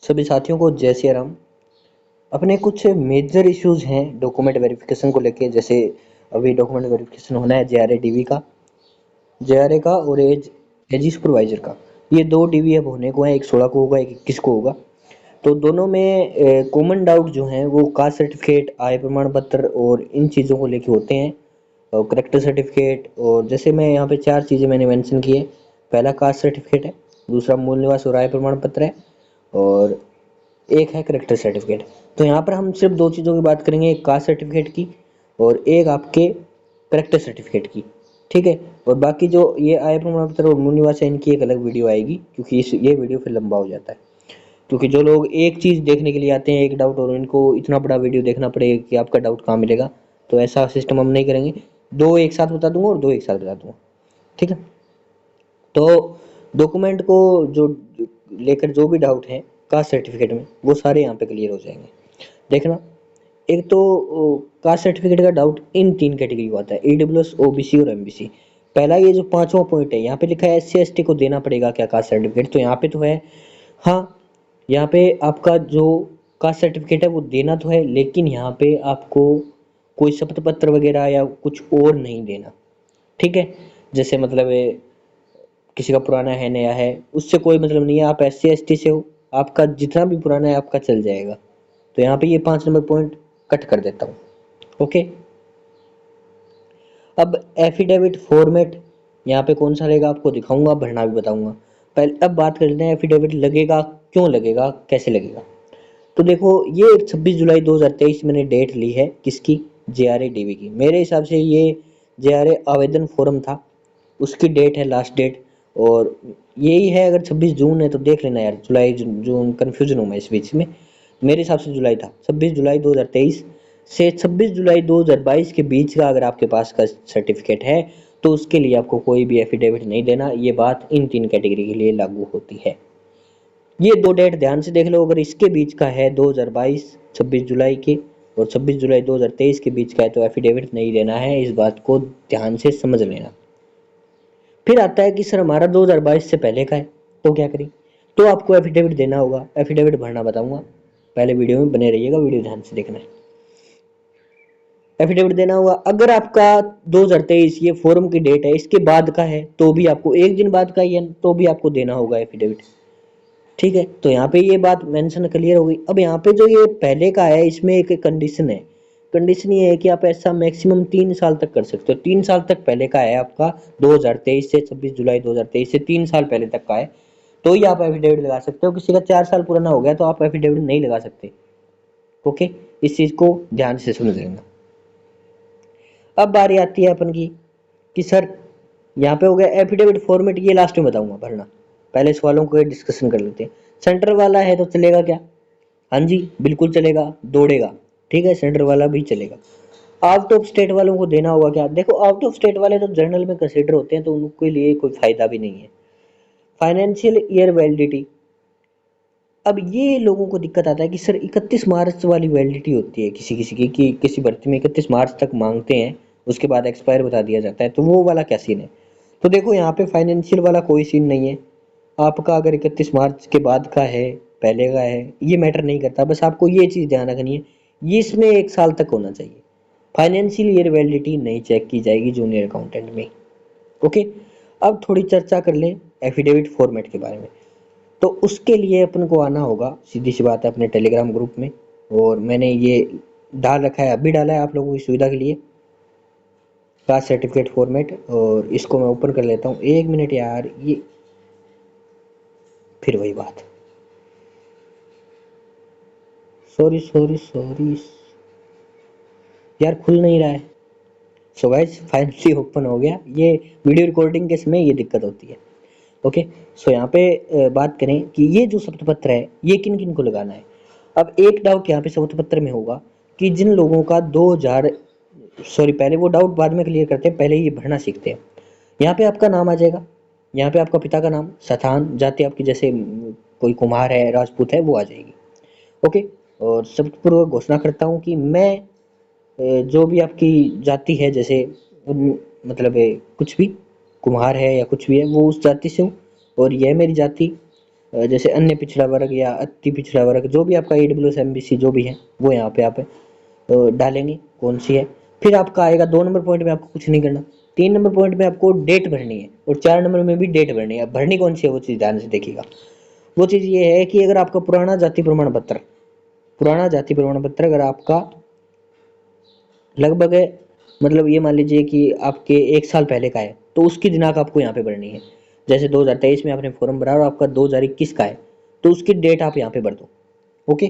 सभी साथियों को जय सिया राम। अपने कुछ मेजर इश्यूज हैं डॉक्यूमेंट वेरिफिकेशन को लेके। जैसे अभी डॉक्यूमेंट वेरिफिकेशन होना है जेआरए डीवी का, जेआरए का और एज एजी सुपरवाइजर का। ये दो डीवी अब होने को है, एक 16 को होगा, एक 21 को होगा। तो दोनों में कॉमन डाउट जो हैं वो कास्ट सर्टिफिकेट, आय प्रमाण पत्र और इन चीज़ों को लेके होते हैं, और करेक्टर सर्टिफिकेट। और जैसे मैं यहाँ पे चार चीज़ें मैंने मेंशन की है। पहला कास्ट सर्टिफिकेट है, दूसरा मूल निवास और आय प्रमाण पत्र है, और एक है करेक्टर सर्टिफिकेट। तो यहाँ पर हम सिर्फ दो चीज़ों की बात करेंगे, एक कास्ट सर्टिफिकेट की और एक आपके करेक्टर सर्टिफिकेट की। ठीक है। और बाकी जो ये आय प्रमाण पत्र और मूल निवास है, इनकी एक अलग वीडियो आएगी, क्योंकि ये वीडियो फिर लंबा हो जाता है। क्योंकि जो लोग एक चीज़ देखने के लिए आते हैं, एक डाउट, और इनको इतना बड़ा वीडियो देखना पड़ेगा कि आपका डाउट कहाँ मिलेगा, तो ऐसा सिस्टम हम नहीं करेंगे। दो एक साथ बता दूंगा और दो एक साथ बता दूंगा। ठीक है। तो डॉक्यूमेंट को जो लेकर जो भी डाउट है कास्ट सर्टिफिकेट में, वो सारे यहाँ पे क्लियर हो जाएंगे। देखना, एक तो कास्ट सर्टिफिकेट का डाउट इन तीन कैटेगरी को आता है, ईडब्ल्यूएस, ओबीसी और एमबीसी। पहला ये जो पांचवा पॉइंट है, यहाँ पे लिखा है एससी एसटी को देना पड़ेगा क्या कास्ट सर्टिफिकेट, तो यहाँ पे तो है हाँ। यहाँ पे आपका जो कास्ट सर्टिफिकेट है वो देना तो है, लेकिन यहाँ पे आपको कोई शपथ पत्र वगैरह या कुछ और नहीं देना। ठीक है। जैसे मतलब किसी का पुराना है नया है, उससे कोई मतलब नहीं है। आप एस सी एस टी से हो, आपका जितना भी पुराना है आपका चल जाएगा। तो यहाँ पे ये 5 नंबर पॉइंट कट कर देता हूँ। ओके। अब एफिडेविट फॉर्मेट यहाँ पे कौन सा रहेगा आपको दिखाऊंगा, भरना भी बताऊंगा। पहले अब बात कर लेते हैं एफिडेविट लगेगा, क्यों लगेगा, कैसे लगेगा। तो देखो, ये 26 जुलाई 2023 मैंने डेट ली है किसकी, जेआरए डीवी की। मेरे हिसाब से ये जेआरए आवेदन फॉर्म था, उसकी डेट है लास्ट डेट। और यही है, अगर 26 जून है तो देख लेना यार, जुलाई जून कन्फ्यूजन हूँ मैं इस बीच में। मेरे हिसाब से जुलाई था, 26 जुलाई 2023 से 26 जुलाई 2022 के बीच का अगर आपके पास का सर्टिफिकेट है, तो उसके लिए आपको कोई भी एफिडेविट नहीं देना। ये बात इन तीन कैटेगरी के लिए लागू होती है। ये दो डेट ध्यान से देख लो, अगर इसके बीच का है 2022 26 जुलाई के, और 26 जुलाई 2023 के बीच का है, तो एफिडेविट नहीं देना है। इस बात को ध्यान से समझ लेना। फिर आता है कि सर हमारा 2022 से पहले का है, तो क्या करें। तो आपको एफिडेविट देना होगा, एफिडेविट भरना बताऊंगा। पहले वीडियो में बने रहिएगा, वीडियो ध्यान से देखना है। एफिडेविट देना होगा, अगर आपका 2023 ये फॉर्म की डेट है इसके बाद का है, तो भी आपको एक दिन बाद का ही है, तो भी आपको देना होगा एफिडेविट। ठीक है। तो यहाँ पे ये बात मेंशन क्लियर हो गई। अब यहाँ पे जो ये पहले का है, इसमें एक कंडीशन है। कंडीशन ये है कि आप ऐसा मैक्सिमम 3 साल तक कर सकते हो। 3 साल तक पहले का है आपका, 2023 से 26 जुलाई 2023 से 3 साल पहले तक का है, तो ही आप एफिडेविट लगा सकते हो। किसी का 4 साल पुराना हो गया तो आप एफिडेविट नहीं लगा सकते। ओके। इस चीज को ध्यान से समझ लेना। अब बारी आती है अपन की कि सर यहाँ पे हो गया एफिडेविट फॉर्मेट, ये लास्ट में बताऊंगा भरना। पहले सवालों को डिस्कशन कर लेते हैं। सेंटर वाला है तो चलेगा क्या, हाँ जी बिल्कुल चलेगा, दौड़ेगा। ठीक है, सेंटर वाला भी चलेगा। आउट ऑफ स्टेट वालों को देना होगा क्या, देखो आउट ऑफ स्टेट वाले तो जर्नल में कंसिडर होते हैं, तो उनके लिए कोई फायदा भी नहीं है। फाइनेंशियल ईयर वैलिडिटी, अब ये लोगों को दिक्कत आता है कि सर 31 मार्च वाली वैलिडिटी होती है किसी किसी की, कि किसी भर्ती में 31 मार्च तक मांगते हैं, उसके बाद एक्सपायर बता दिया जाता है, तो वो वाला क्या सीन है। तो देखो यहाँ पे फाइनेंशियल वाला कोई सीन नहीं है। आपका अगर 31 मार्च के बाद का है, पहले का है, ये मैटर नहीं करता। बस आपको ये चीज़ ध्यान रखनी है, ये इसमें 1 साल तक होना चाहिए। फाइनेंशियल ईयर वैलिडिटी नहीं चेक की जाएगी जूनियर अकाउंटेंट में। ओके। अब थोड़ी चर्चा कर लें एफिडेविट फॉर्मेट के बारे में। तो उसके लिए अपन को आना होगा, सीधी सी बात है, अपने टेलीग्राम ग्रुप में। और मैंने ये डाल रखा है, अभी डाला है आप लोगों की सुविधा के लिए, कास्ट सर्टिफिकेट फॉर्मेट। और इसको मैं ओपन कर लेता हूँ, 1 मिनट यार, ये फिर वही बात, सॉरी सॉरी सॉरी यार, खुल नहीं रहा है। सो गाइस फाइनली ओपन हो गया। ये वीडियो रिकॉर्डिंग के समय ये दिक्कत होती है। ओके। सो यहाँ पे बात करें कि ये जो शपथ पत्र है ये किन किन को लगाना है। अब एक डाउट यहाँ पे शपथ पत्र में होगा कि जिन लोगों का 2000, सॉरी पहले वो डाउट बाद में क्लियर करते हैं, पहले ये भरना सीखते हैं। यहाँ पे आपका नाम आ जाएगा, यहाँ पे आपका पिता का नाम, स्थान, जाति आपकी, जैसे कोई कुमार है, राजपूत है, वो आ जाएगी। ओके। और शपथपूर्वक घोषणा करता हूँ कि मैं जो भी आपकी जाति है, जैसे मतलब कुछ भी कुम्हार है या कुछ भी है, वो उस जाति से हूँ, और यह मेरी जाति जैसे अन्य पिछड़ा वर्ग या अति पिछड़ा वर्ग, जो भी आपका ईडब्ल्यूएस एमबीसी जो भी है वो यहाँ पे आप डालेंगे कौन सी है। फिर आपका आएगा 2 नंबर पॉइंट में आपको कुछ नहीं करना, 3 नंबर पॉइंट में आपको डेट भरनी है और 4 नंबर में भी डेट भरनी है। अब भरनी कौन सी है वो चीज़ ध्यान से देखिएगा। वो चीज़ ये है कि अगर आपका पुराना जाति प्रमाण पत्र अगर आपका लगभग मतलब ये मान लीजिए कि आपके 1 साल पहले का है तो उसकी दिनांक आपको यहाँ पे भरनी है। जैसे 2023 में आपने फॉर्म भरा और आपका 2021 का है तो उसकी डेट आप यहाँ पे भर दो। ओके।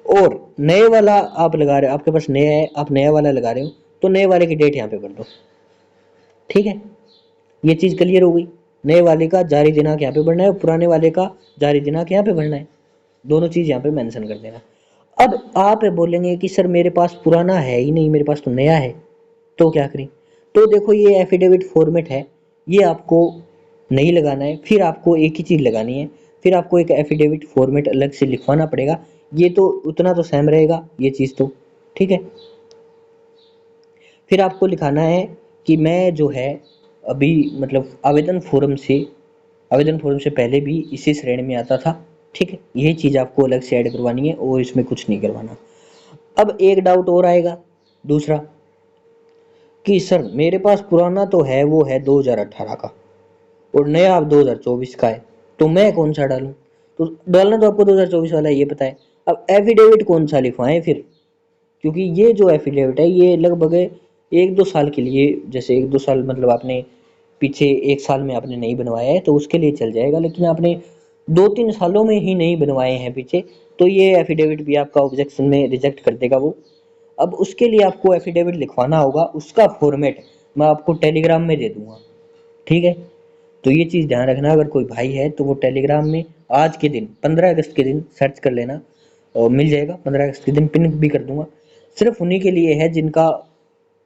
और नए वाला आप लगा रहे हो, आपके पास नया है, आप नया वाला लगा रहे हो तो नए वाले की डेट यहाँ पे भर दो। ठीक है, ये चीज़ क्लियर हो गई। नए वाले का जारी दिनांक यहाँ पे भरना है और पुराने वाले का जारी दिनांक यहाँ पे भरना है, दोनों चीज़ यहाँ पे मेंशन कर देना। अब आप बोलेंगे कि सर मेरे पास पुराना है ही नहीं, मेरे पास तो नया है, तो क्या करें? तो देखो ये एफिडेविट फॉर्मेट है, ये आपको नहीं लगाना है, फिर आपको एक ही चीज़ लगानी है, फिर आपको एक एफिडेविट फॉर्मेट अलग से लिखवाना पड़ेगा। ये तो उतना तो सेम रहेगा ये चीज़ तो, ठीक है। फिर आपको लिखाना है कि मैं जो है अभी मतलब आवेदन फॉर्म से पहले भी इसी श्रेणी में आता था। ठीक है, यही चीज़ आपको अलग से ऐड करवानी है और इसमें कुछ नहीं करवाना। अब एक डाउट और आएगा दूसरा कि सर मेरे पास पुराना तो है वो है 2018 का और नया अब 2024 का है, तो मैं कौन सा डालूं? तो डालना तो आपको 2024 वाला ये पता है। अब एफिडेविट कौन सा लिखवाएं फिर, क्योंकि ये जो एफिडेविट है ये लगभग 1-2 साल के लिए, जैसे 1-2 साल मतलब आपने पीछे 1 साल में आपने नहीं बनवाया है तो उसके लिए चल जाएगा, लेकिन आपने 2-3 सालों में ही नहीं बनवाए हैं पीछे, तो ये एफिडेविट भी आपका ऑब्जेक्शन में रिजेक्ट कर देगा वो। अब उसके लिए आपको एफिडेविट लिखवाना होगा, उसका फॉर्मेट मैं आपको टेलीग्राम में दे दूंगा। ठीक है, तो ये चीज़ ध्यान रखना, अगर कोई भाई है तो वो टेलीग्राम में आज के दिन 15 अगस्त के दिन सर्च कर लेना और मिल जाएगा। 15 अगस्त के दिन पिन भी कर दूंगा। सिर्फ उन्हीं के लिए है जिनका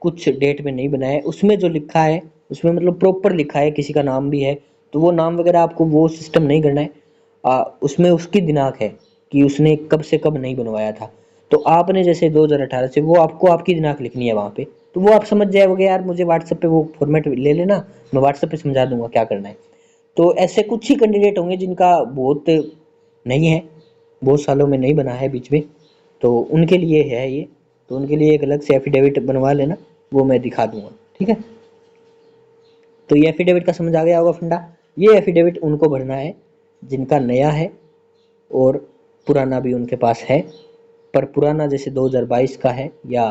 कुछ डेट में नहीं बनाया है, उसमें जो लिखा है उसमें मतलब प्रॉपर लिखा है, किसी का नाम भी है तो वो नाम वगैरह आपको वो सिस्टम नहीं करना है। उसमें उसकी दिनांक है कि उसने कब से कब नहीं बनवाया था, तो आपने जैसे 2018 से वो आपको आपकी दिनांक लिखनी है वहाँ पे, तो वो आप समझ जाओगे यार, मुझे व्हाट्सएप पे वो फॉर्मेट ले लेना, मैं व्हाट्सएप पे समझा दूंगा क्या करना है। तो ऐसे कुछ ही कैंडिडेट होंगे जिनका बहुत नहीं है, बहुत सालों में नहीं बना है बीच में, तो उनके लिए है ये, तो उनके लिए एक अलग से एफिडेविट बनवा लेना, वो मैं दिखा दूंगा। ठीक है, तो ये एफिडेविट का समझ आ गया होगा फंडा। ये एफिडेविट उनको भरना है जिनका नया है और पुराना भी उनके पास है, पर पुराना जैसे 2022 का है या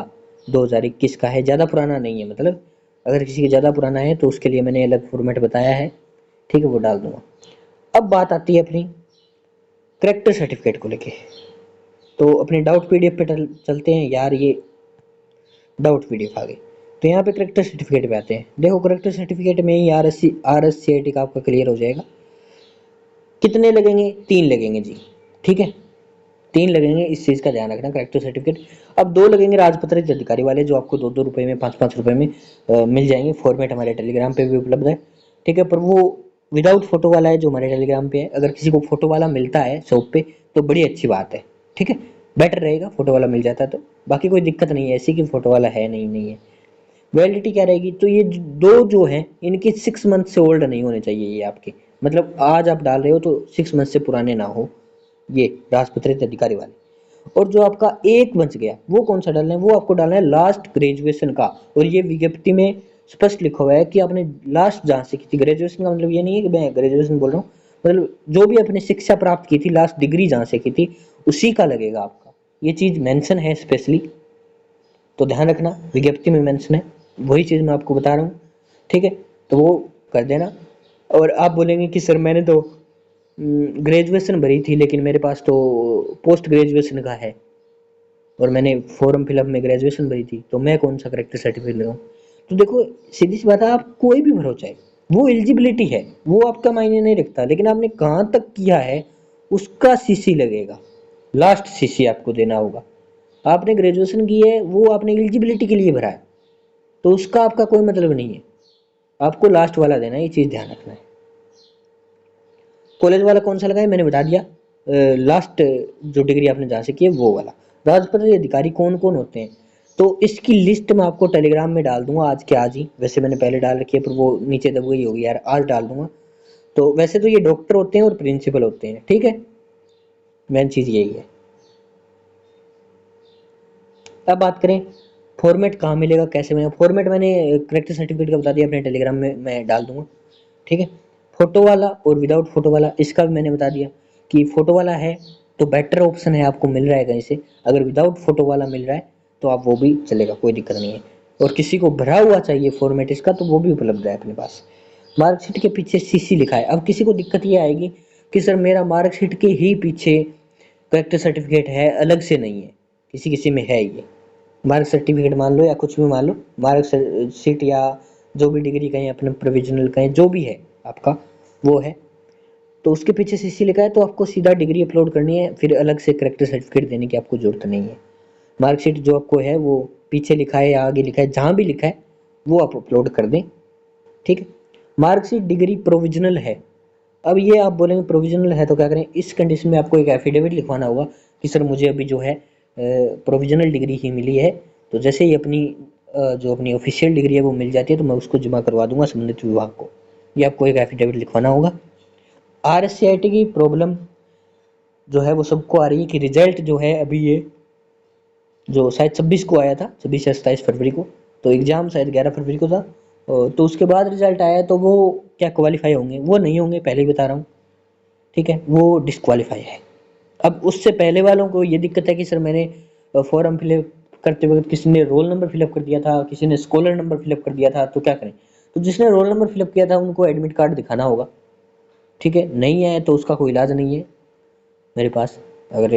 2021 का है, ज़्यादा पुराना नहीं है। मतलब अगर किसी का ज़्यादा पुराना है तो उसके लिए मैंने अलग फॉर्मेट बताया है, ठीक है, वो डाल दूंगा। अब बात आती है अपनी करेक्टर सर्टिफिकेट को लेके, तो अपने डाउट पीडीएफ पे चलते हैं यार। ये डाउट पीडीएफ आ गई, तो यहाँ पे करेक्टर सर्टिफिकेट पे आते हैं। देखो करेक्टर सर्टिफिकेट में ही RSCIT का आपका क्लियर हो जाएगा। कितने लगेंगे? 3 लगेंगे जी। ठीक है, 3 लगेंगे, इस चीज़ का ध्यान रखना। करेक्टर सर्टिफिकेट अब 2 लगेंगे राजपत्रित अधिकारी वाले, जो आपको 2-2 रुपये में 5-5 रुपये में मिल जाएंगे। फॉर्मेट हमारे टेलीग्राम पे भी उपलब्ध है। ठीक है, पर वो विदाउट फोटो वाला है जो हमारे टेलीग्राम पे है। अगर किसी को फोटो वाला मिलता है शॉप पे तो बड़ी अच्छी बात है। ठीक है, बेटर रहेगा फोटो वाला मिल जाता है तो, बाकी कोई दिक्कत नहीं है ऐसी कि फोटो वाला है नहीं है। वैलिडिटी क्या रहेगी? तो ये दो जो हैं इनके 6 मंथ से ओल्ड नहीं होने चाहिए ये आपके, मतलब आज आप डाल रहे हो तो 6 मंथ से पुराने ना हो ये राजपत्रित अधिकारी वाले। और जो आपका एक बच गया वो कौन सा डालना है? वो आपको डालना है लास्ट ग्रेजुएशन का, और ये विज्ञप्ति में स्पष्ट लिखा हुआ है कि आपने लास्ट जहाँ से की थी। ग्रेजुएशन का मतलब ये नहीं है कि मैं ग्रेजुएशन बोल रहा हूँ, मतलब जो भी अपनी शिक्षा प्राप्त की थी लास्ट डिग्री जहाँ से की थी उसी का लगेगा आपका। ये चीज़ मेंशन है स्पेशली, तो ध्यान रखना, विज्ञप्ति में मेंशन है, वही चीज़ मैं आपको बता रहा हूँ। ठीक है, तो वो कर देना। और आप बोलेंगे कि सर मैंने तो ग्रेजुएशन भरी थी लेकिन मेरे पास तो पोस्ट ग्रेजुएशन का है और मैंने फॉर्म फिलअप में ग्रेजुएशन भरी थी, तो मैं कौन सा करेक्टर सर्टिफिकेट लगाऊं? तो देखो सीधी सी बात है, आप कोई भी भरो, चाहे वो एलिजिबिलिटी है वो आपका मायने नहीं रखता, लेकिन आपने कहाँ तक किया है उसका सीसी लगेगा, लास्ट सीसी आपको देना होगा। आपने ग्रेजुएशन की है वो आपने एलिजिबिलिटी के लिए भरा है, तो उसका आपका कोई मतलब नहीं है, आपको लास्ट वाला देना है, ये चीज़ ध्यान रखना है। कॉलेज वाला कौन सा लगा है मैंने बता दिया, लास्ट जो डिग्री आपने जहाँ से की है वो वाला। राजपत्रित अधिकारी कौन कौन होते हैं, तो इसकी लिस्ट मैं आपको टेलीग्राम में डाल दूंगा आज के आज ही, वैसे मैंने पहले डाल रखी है पर वो नीचे दब गई होगी यार, आज डाल दूंगा। तो वैसे तो ये डॉक्टर होते हैं और प्रिंसिपल होते हैं, ठीक है, मेन चीज़ यही है। अब बात करें फॉर्मेट कहाँ मिलेगा, कैसे मिलेगा। फॉर्मेट मैंने करेक्टर सर्टिफिकेट का बता दिया, अपने टेलीग्राम में मैं डाल दूंगा, ठीक है। फोटो वाला और विदाउट फोटो वाला, इसका भी मैंने बता दिया कि फोटो वाला है तो बेटर ऑप्शन है, आपको मिल रहा है कहीं से। अगर विदाउट फोटो वाला मिल रहा है तो आप वो भी चलेगा, कोई दिक्कत नहीं है। और किसी को भरा हुआ चाहिए फॉर्मेट इसका, तो वो भी उपलब्ध है अपने पास। मार्कशीट के पीछे सीसी लिखा है। अब किसी को दिक्कत ये आएगी कि सर मेरा मार्कशीट के ही पीछे करेक्टर सर्टिफिकेट है, अलग से नहीं है। किसी किसी में है ये मार्क सर्टिफिकेट मान लो या कुछ भी मान लो, मार्क शीट या जो भी डिग्री कहें, अपने प्रोविजनल कहें, जो भी है आपका वो है, तो उसके पीछे सीसी लिखा है तो आपको सीधा डिग्री अपलोड करनी है, फिर अलग से करेक्टर सर्टिफिकेट देने की आपको जरूरत नहीं है। मार्कशीट जो आपको है वो पीछे लिखा है या आगे लिखा है, जहाँ भी लिखा है वो आप अपलोड कर दें, ठीक है। मार्कशीट डिग्री प्रोविजनल है। अब ये आप बोलेंगे प्रोविजनल है तो क्या करें, इस कंडीशन में आपको एक एफिडेविट लिखवाना होगा कि सर मुझे अभी जो है प्रोविजनल डिग्री ही मिली है। तो जैसे ही अपनी जो अपनी ऑफिशियल डिग्री है वो मिल जाती है तो मैं उसको जमा करवा दूंगा संबंधित विभाग को। ये आपको एक एफिडेविट लिखवाना होगा। RSCIT की प्रॉब्लम जो है वो सबको आ रही है कि रिजल्ट जो है अभी ये जो शायद 26 को आया था, 26 या 27 फरवरी को, तो एग्ज़ाम शायद 11 फरवरी को था। तो उसके बाद रिजल्ट आया तो वो क्या क्वालिफाई होंगे, वो नहीं होंगे, पहले ही बता रहा हूँ, ठीक है, वो डिस्क्वालीफाई है। अब उससे पहले वालों को ये दिक्कत है कि सर मैंने फॉर्म फिलअप करते वक्त किसी ने रोल नंबर फिलअप कर दिया था, किसी ने स्कॉलर नंबर फिलअप कर दिया था, तो क्या करें। तो जिसने रोल नंबर फिलअप किया था उनको एडमिट कार्ड दिखाना होगा, ठीक है। नहीं है तो उसका कोई इलाज नहीं है मेरे पास। अगर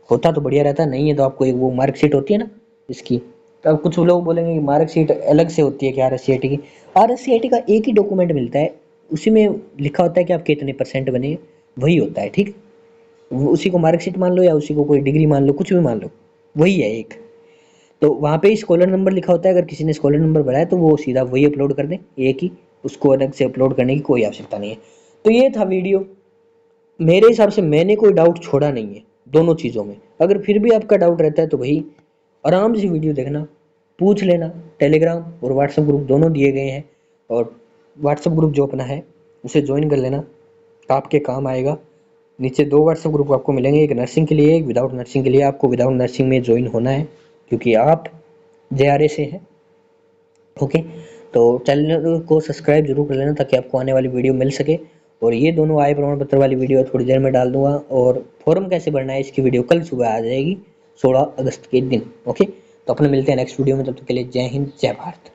होता तो बढ़िया रहता, नहीं है तो आपको एक वो मार्कशीट होती है ना इसकी। तो अब कुछ लोग बोलेंगे कि मार्कशीट अलग से होती है कि RSCIT की। RSCIT का एक ही डॉक्यूमेंट मिलता है, उसी में लिखा होता है कि आप कितने परसेंट बने, वही होता है, ठीक। उसी को मार्कशीट मान लो या उसी को कोई डिग्री मान लो, कुछ भी मान लो, वही है एक। तो वहाँ पे स्कॉलर नंबर लिखा होता है, अगर किसी ने स्कॉलर नंबर भरा है तो वो सीधा वही अपलोड कर दें, एक ही, उसको अलग से अपलोड करने की कोई आवश्यकता नहीं है। तो ये था वीडियो। मेरे हिसाब से मैंने कोई डाउट छोड़ा नहीं है दोनों चीज़ों में। अगर फिर भी आपका डाउट रहता है तो भाई आराम से वीडियो देखना, पूछ लेना। टेलीग्राम और व्हाट्सएप ग्रुप दोनों दिए गए हैं, और व्हाट्सएप ग्रुप जो अपना है उसे ज्वाइन कर लेना, आपके काम आएगा। नीचे 2 व्हाट्सएप ग्रुप आपको मिलेंगे, एक नर्सिंग के लिए, एक विदाउट नर्सिंग के लिए। आपको विदाउट नर्सिंग में ज्वाइन होना है क्योंकि आप JRA से हैं, ओके। तो चैनल को सब्सक्राइब जरूर कर लेना ताकि आपको आने वाली वीडियो मिल सके। और ये दोनों आय प्रमाण पत्र वाली वीडियो थोड़ी देर में डाल दूंगा, और फॉर्म कैसे भरना है इसकी वीडियो कल सुबह आ जाएगी 16 अगस्त के दिन, ओके। तो अपने मिलते हैं नेक्स्ट वीडियो में, तब तक के लिए जय हिंद जय भारत।